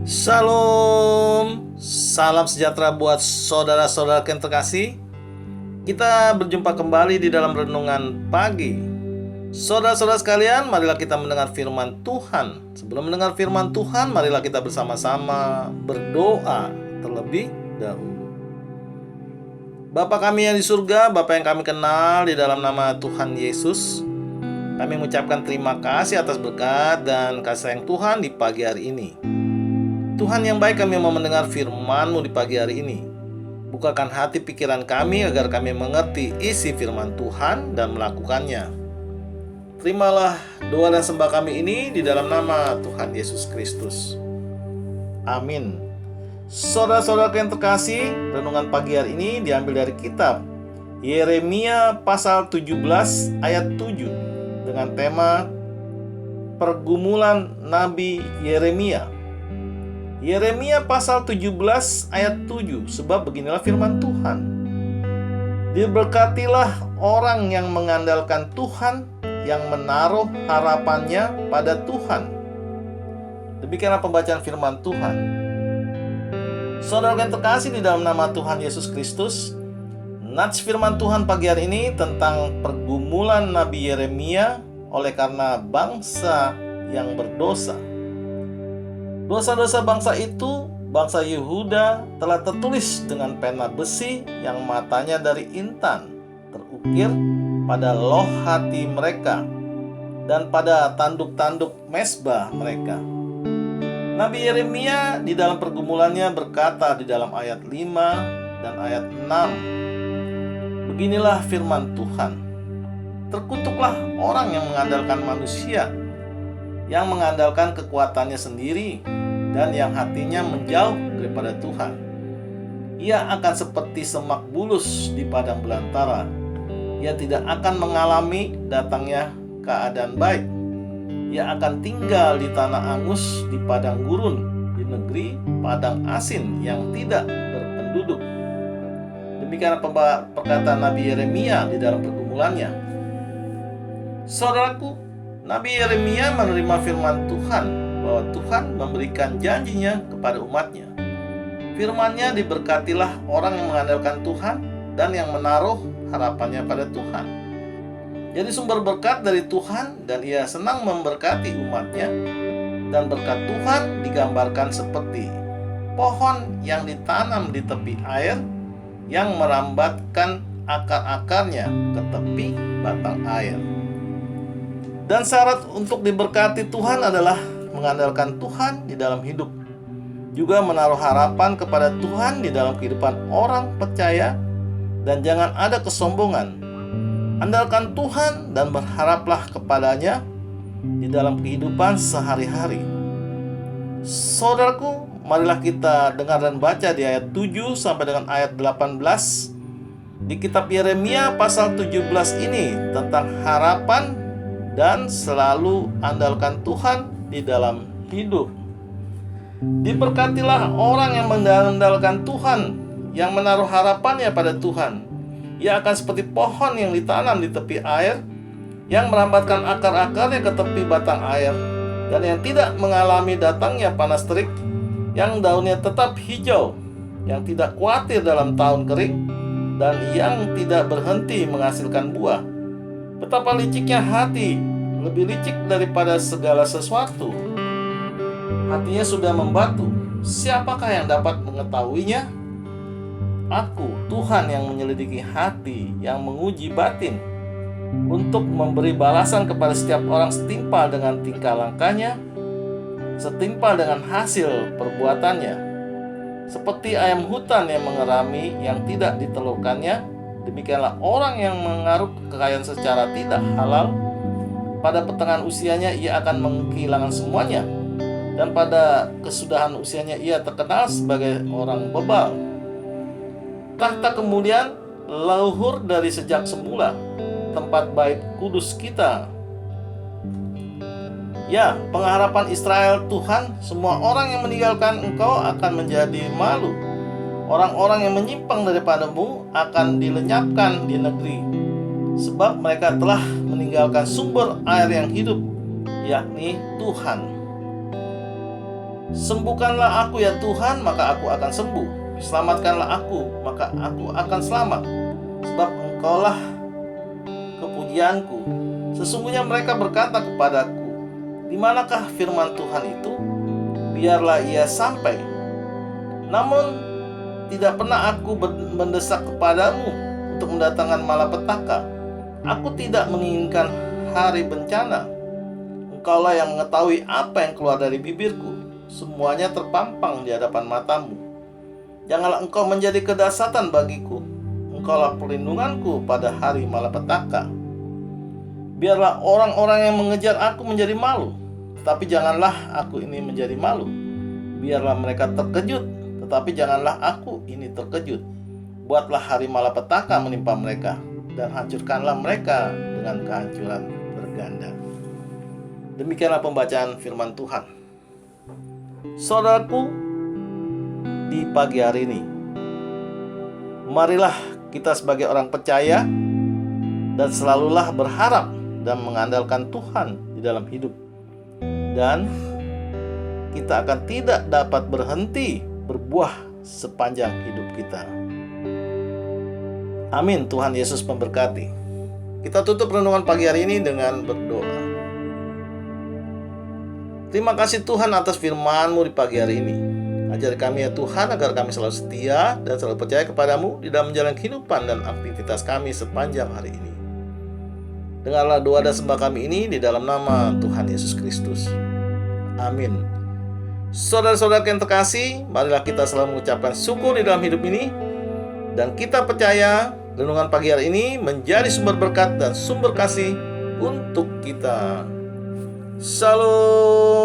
Shalom, salam sejahtera buat saudara-saudara yang terkasih. Kita berjumpa kembali di dalam renungan pagi. Saudara-saudara sekalian, marilah kita mendengar firman Tuhan. Sebelum mendengar firman Tuhan, marilah kita bersama-sama berdoa terlebih dahulu. Bapa kami yang di surga, Bapa yang kami kenal di dalam nama Tuhan Yesus, kami mengucapkan terima kasih atas berkat dan kasih sayang Tuhan di pagi hari ini. Tuhan yang baik, kami mau mendengar firman-Mu di pagi hari ini. Bukakan hati pikiran kami agar kami mengerti isi firman Tuhan dan melakukannya. Terimalah doa dan sembah kami ini di dalam nama Tuhan Yesus Kristus. Amin. Saudara-saudara yang terkasih, renungan pagi hari ini diambil dari kitab Yeremia pasal 17 ayat 7 dengan tema pergumulan Nabi Yeremia. Yeremia pasal 17 ayat 7, sebab beginilah firman Tuhan. Diberkatilah orang yang mengandalkan Tuhan, yang menaruh harapannya pada Tuhan. Demikianlah pembacaan firman Tuhan. Saudara yang terkasih di dalam nama Tuhan Yesus Kristus, nats firman Tuhan pagi hari ini tentang pergumulan Nabi Yeremia oleh karena bangsa yang berdosa. Dosa-dosa bangsa itu, bangsa Yehuda, telah tertulis dengan pena besi yang matanya dari intan, terukir pada loh hati mereka dan pada tanduk-tanduk mezbah mereka. Nabi Yeremia di dalam pergumulannya berkata di dalam ayat 5 dan ayat 6, beginilah firman Tuhan. Terkutuklah orang yang mengandalkan manusia, yang mengandalkan kekuatannya sendiri, dan yang hatinya menjauh daripada Tuhan. Ia akan seperti semak bulus di padang belantara. Ia tidak akan mengalami datangnya keadaan baik. Ia akan tinggal di tanah angus, di padang gurun, di negeri padang asin yang tidak berpenduduk. Demikian perkataan Nabi Yeremia di dalam pergumulannya. Saudaraku, Nabi Yeremia menerima firman Tuhan bahwa Tuhan memberikan janjinya kepada umatnya. Firman-Nya, diberkatilah orang yang mengandalkan Tuhan dan yang menaruh harapannya pada Tuhan. Jadi sumber berkat dari Tuhan, dan Ia senang memberkati umatnya. Dan berkat Tuhan digambarkan seperti pohon yang ditanam di tepi air, yang merambatkan akar-akarnya ke tepi batang air. Dan syarat untuk diberkati Tuhan adalah mengandalkan Tuhan di dalam hidup, juga menaruh harapan kepada Tuhan di dalam kehidupan orang percaya, dan jangan ada kesombongan. Andalkan Tuhan dan berharaplah kepadanya di dalam kehidupan sehari-hari. Saudaraku, marilah kita dengar dan baca di ayat 7 sampai dengan ayat 18 di kitab Yeremia pasal 17 ini tentang harapan dan selalu andalkan Tuhan di dalam hidup. Diberkatilah orang yang mengandalkan Tuhan, yang menaruh harapannya pada Tuhan. Ia akan seperti pohon yang ditanam di tepi air, yang merambatkan akar-akarnya ke tepi batang air, dan yang tidak mengalami datangnya panas terik, yang daunnya tetap hijau, yang tidak khawatir dalam tahun kering, dan yang tidak berhenti menghasilkan buah. Betapa liciknya hati, lebih licik daripada segala sesuatu. Hatinya sudah membatu, siapakah yang dapat mengetahuinya? Aku, Tuhan, yang menyelidiki hati, yang menguji batin, untuk memberi balasan kepada setiap orang setimpal dengan tingkah langkahnya, setimpal dengan hasil perbuatannya. Seperti ayam hutan yang mengerami, yang tidak ditelurkannya, demikianlah orang yang mengaruk kekayaan secara tidak halal. Pada pertengahan usianya ia akan kehilangan semuanya, dan pada kesudahan usianya ia terkenal sebagai orang bebal. Tahta kemudian leluhur dari sejak semula, tempat bait kudus kita. Ya, pengharapan Israel Tuhan, semua orang yang meninggalkan Engkau akan menjadi malu. Orang-orang yang menyimpang daripadamu akan dilenyapkan di negeri, sebab mereka telah meninggalkan sumber air yang hidup, yakni Tuhan. Sembuhkanlah aku ya Tuhan, maka aku akan sembuh. Selamatkanlah aku, maka aku akan selamat. Sebab Engkaulah kepujianku. Sesungguhnya mereka berkata kepadaku, di manakah firman Tuhan itu? Biarlah ia sampai. Namun tidak pernah aku mendesak kepadamu untuk mendatangkan malapetaka. Aku tidak menginginkan hari bencana. Engkaulah yang mengetahui apa yang keluar dari bibirku. Semuanya terpampang di hadapan matamu. Janganlah engkau menjadi kedasatan bagiku. Engkaulah perlindunganku pada hari malapetaka. Biarlah orang-orang yang mengejar aku menjadi malu, tetapi janganlah aku ini menjadi malu. Biarlah mereka terkejut, tetapi janganlah aku ini terkejut. Buatlah hari malapetaka menimpa mereka, dan hancurkanlah mereka dengan kehancuran berganda. Demikianlah pembacaan firman Tuhan. Saudaraku, di pagi hari ini, marilah kita sebagai orang percaya dan selalulah berharap dan mengandalkan Tuhan di dalam hidup. Dan kita akan tidak dapat berhenti berbuah sepanjang hidup kita. Amin. Tuhan Yesus memberkati. Kita tutup renungan pagi hari ini dengan berdoa. Terima kasih Tuhan atas firman-Mu di pagi hari ini. Ajar kami ya Tuhan agar kami selalu setia dan selalu percaya kepadamu di dalam menjalani kehidupan dan aktivitas kami sepanjang hari ini. Dengarlah doa dan sembah kami ini di dalam nama Tuhan Yesus Kristus. Amin. Saudara-saudara yang terkasih, marilah kita selalu mengucapkan syukur di dalam hidup ini. Dan kita percaya renungan pagi hari ini menjadi sumber berkat dan sumber kasih untuk kita. Shalom.